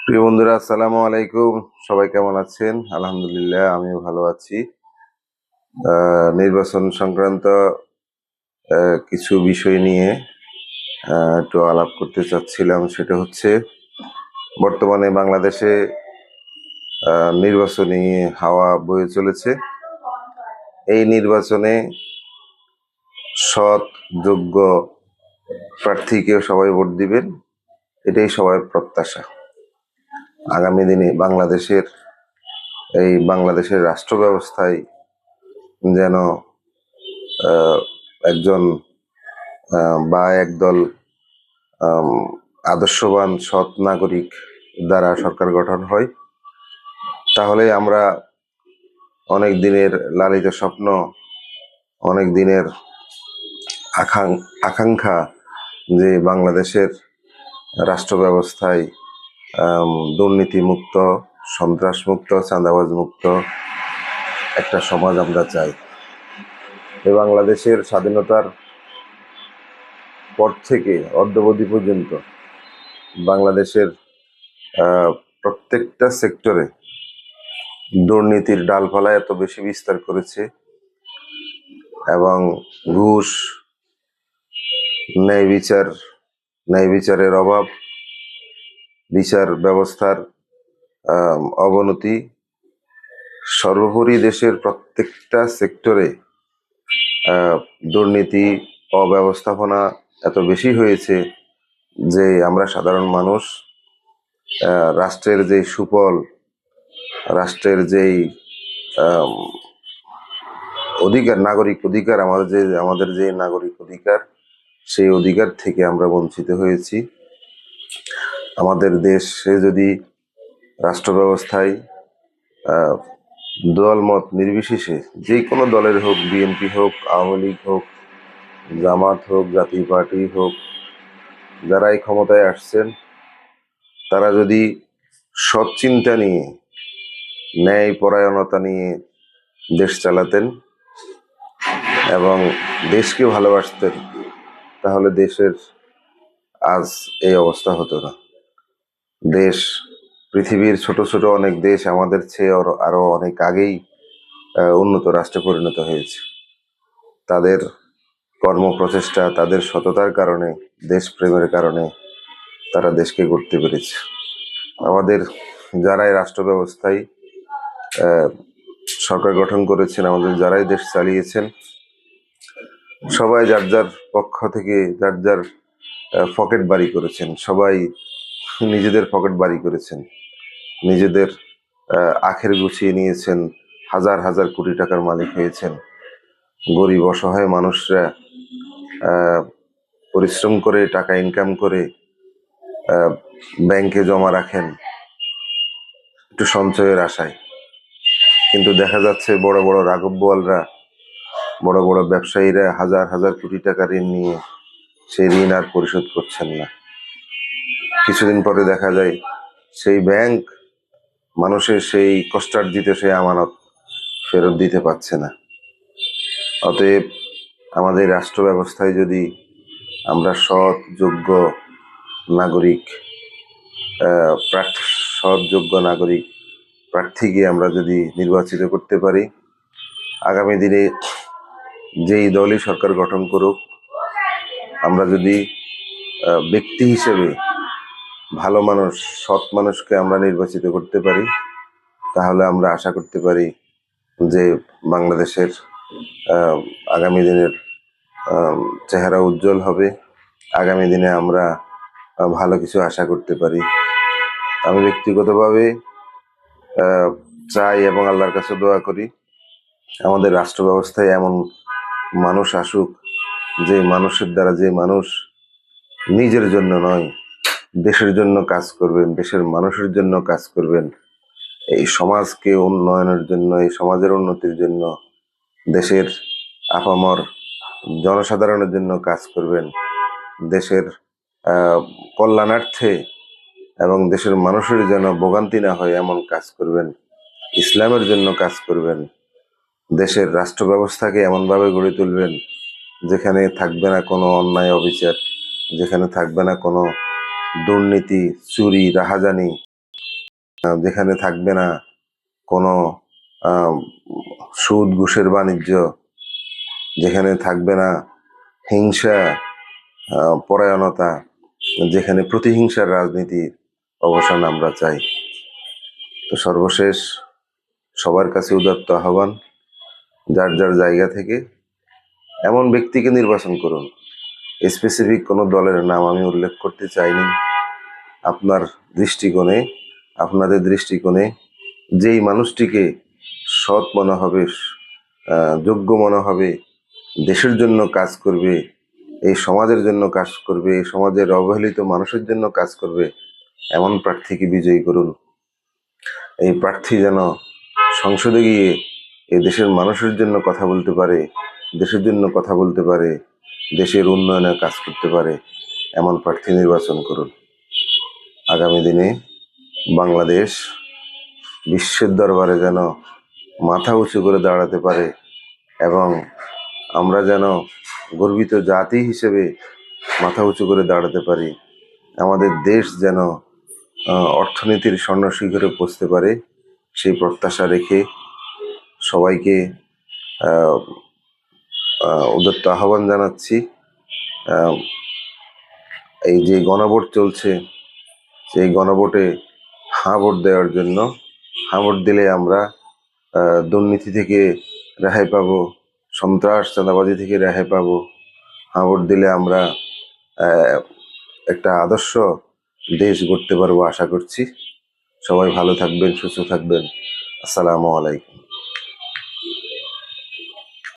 প্রিয় বন্ধুরা, আসসালামু আলাইকুম। সবাই কেমন আছেন? আলহামদুলিল্লাহ, আমিও ভালো আছি। নির্বাচন সংক্রান্ত কিছু বিষয় নিয়ে একটু আলাপ করতে চাচ্ছিলাম। সেটা হচ্ছে, বর্তমানে বাংলাদেশে নির্বাচনী হাওয়া বয়ে চলেছে। এই নির্বাচনে সৎ, যোগ্য প্রার্থীকে সবাই ভোট দিবেন, এটাই সবার প্রত্যাশা। আগামী দিনে বাংলাদেশের রাষ্ট্র ব্যবস্থায় যেন একজন বা একদল আদর্শবান সৎ নাগরিক দ্বারা সরকার গঠন হয়, তাহলে আমরা অনেক দিনের লালিত স্বপ্ন, অনেক দিনের আকাঙ্ক্ষা যে বাংলাদেশের রাষ্ট্র ব্যবস্থায় দুর্নীতিমুক্ত, সন্ত্রাসমুক্ত, চাঁদাবাজ মুক্ত একটা সমাজ আমরা চাই। এই বাংলাদেশের স্বাধীনতার পর থেকে অদ্যাবধি পর্যন্ত বাংলাদেশের প্রত্যেকটা সেক্টরে দুর্নীতির ডালপালা এত বেশি বিস্তার করেছে এবং ঘুষ, ন্যায় বিচারের অভাব, বিচার ব্যবস্থার অবনতি, সর্বোপরি দেশের প্রত্যেকটা সেক্টরে দুর্নীতি, অব্যবস্থাপনা এত বেশি হয়েছে যে আমরা সাধারণ মানুষ রাষ্ট্রের যেই সুফল, রাষ্ট্রের যেই অধিকার, নাগরিক অধিকার, আমাদের যে নাগরিক অধিকার, সেই অধিকার থেকে আমরা বঞ্চিত হয়েছি। আমাদের দেশে যদি রাষ্ট্র ব্যবস্থায় দলমত নির্বিশেষে যে কোনো দলের হোক, বিএনপি হোক, আওয়ামী লীগ হোক, জামাত হোক, জাতীয় পার্টি হোক, যারাই ক্ষমতায় আসছেন, তারা যদি সৎ চিন্তা নিয়ে, ন্যায় পরায়ণতা নিয়ে দেশ চালাতেন এবং দেশকে ভালোবাসতেন, তাহলে দেশের আজ এই অবস্থা হতো না। পৃথিবীর ছোট ছোট অনেক দেশ আমাদের চেয়ে আরো অনেক আগেই উন্নত রাষ্ট্রে পরিণত হয়েছে। তাদের কর্মপ্রচেষ্টা, তাদের সততার কারণে, দেশপ্রেমের কারণে তারা দেশকে গড়তে পেরেছে। আমাদের যারাই রাষ্ট্র ব্যবস্থায় সরকার গঠন করেছেন, আমাদের যারাই দেশ চালিয়েছেন, সবাই যার যার পক্ষ থেকে যার যার পকেট বাড়ি করেছেন। সবাই নিজেদের পকেট বাড়ি করেছেন, নিজেদের আখের গুছিয়ে নিয়েছেন, হাজার হাজার কোটি টাকার মালিক হয়েছেন। গরিব অসহায় মানুষরা পরিশ্রম করে টাকা ইনকাম করে ব্যাংকে জমা রাখেন একটু সঞ্চয়ের আশায়, কিন্তু দেখা যাচ্ছে বড় বড় রাঘব বোয়ালরা, বড় বড় ব্যবসায়ীরা হাজার হাজার কোটি টাকা ঋণ নিয়ে সেই ঋণ আর পরিশোধ করছেন না। কিছুদিন পরে দেখা যায় সেই ব্যাংক মানুষের সেই কষ্টার্জিত সেই আমানত ফেরত দিতে পারছে না। অতএব আমাদের রাষ্ট্র ব্যবস্থায় যদি আমরা সৎ যোগ্য নাগরিক প্রার্থীকে আমরা যদি নির্বাচিত করতে পারি, আগামী দিনে যেই দলই সরকার গঠন করুক, আমরা যদি ব্যক্তি হিসেবে ভালো মানুষ, সৎ মানুষকে আমরা নির্বাচিত করতে পারি, তাহলে আমরা আশা করতে পারি যে বাংলাদেশের আগামী দিনের চেহারা উজ্জ্বল হবে। আগামী দিনে আমরা ভালো কিছু আশা করতে পারি। আমি ব্যক্তিগতভাবে চাই এবং আল্লাহর কাছে দোয়া করি আমাদের রাষ্ট্র ব্যবস্থায় এমন মানুষ আসুক, যে মানুষের দ্বারা, যে মানুষ নিজের জন্য নয়, দেশের জন্য কাজ করবেন, দেশের মানুষের জন্য কাজ করবেন, এই সমাজকে উন্নয়নের জন্য, এই সমাজের উন্নতির জন্য, দেশের আপামর জনসাধারণের জন্য কাজ করবেন, দেশের কল্যাণার্থে এবং দেশের মানুষের যেন ভোগান্তি না হয় এমন কাজ করবেন, ইসলামের জন্য কাজ করবেন, দেশের রাষ্ট্র ব্যবস্থাকে এমনভাবে গড়ে তুলবেন যেখানে থাকবে না কোনো অন্যায় অবিচার, যেখানে থাকবে না কোনো দুর্নীতি, চুরি, রাহাজানি, যেখানে থাকবে না কোনো আহ, সুদ ঘুষের বাণিজ্য, যেখানে থাকবে না হিংসা, পরায়ণতা, যেখানে প্রতিহিংসার রাজনীতির অবসান আমরা চাই। তো সর্বশেষ সবার কাছে উদাত্ত আহ্বান, যার যার জায়গা থেকে এমন ব্যক্তিকে নির্বাচন করুন। স্পেসিফিক কোনো দলের নাম আমি উল্লেখ করতে চাইনি। আপনার দৃষ্টিকোণে, আপনাদের দৃষ্টিকোণে যেই মানুষটিকে সৎ মনে হবে, যোগ্য মনে হবে, দেশের জন্য কাজ করবে, এই সমাজের জন্য কাজ করবে, এই সমাজের অবহেলিত মানুষের জন্য কাজ করবে, এমন প্রার্থীকে বিজয়ী করুন। এই প্রার্থী যেন সংসদে গিয়ে এই দেশের মানুষের জন্য কথা বলতে পারে, দেশের জন্য কথা বলতে পারে, দেশের উন্নয়নে কাজ করতে পারে, এমন প্রার্থী নির্বাচন করুন। আগামী দিনে বাংলাদেশ বিশ্বের দরবারে যেন মাথা উঁচু করে দাঁড়াতে পারে এবং আমরা যেন গর্বিত জাতি হিসেবে মাথা উঁচু করে দাঁড়াতে পারি। আমাদের দেশ যেন অর্থনীতির স্বর্ণ শিখরে পৌঁছতে পারে, সেই প্রত্যাশা রেখে সবাইকে উদাত্ত আহ্বান জানাচ্ছি। এই যে গণভোট চলছে, সেই গণভোটে হাঁ ভোট দেওয়ার জন্য। হাঁ ভোট দিলে আমরা দুর্নীতি থেকে রেহাই পাবো, সন্ত্রাস চাঁদাবাজি থেকে রেহাই পাবো। হাঁ ভোট দিলে আমরা একটা আদর্শ দেশ গড়তে পারবো আশা করছি। সবাই ভালো থাকবেন, সুস্থ থাকবেন। আসসালামু আলাইকুম।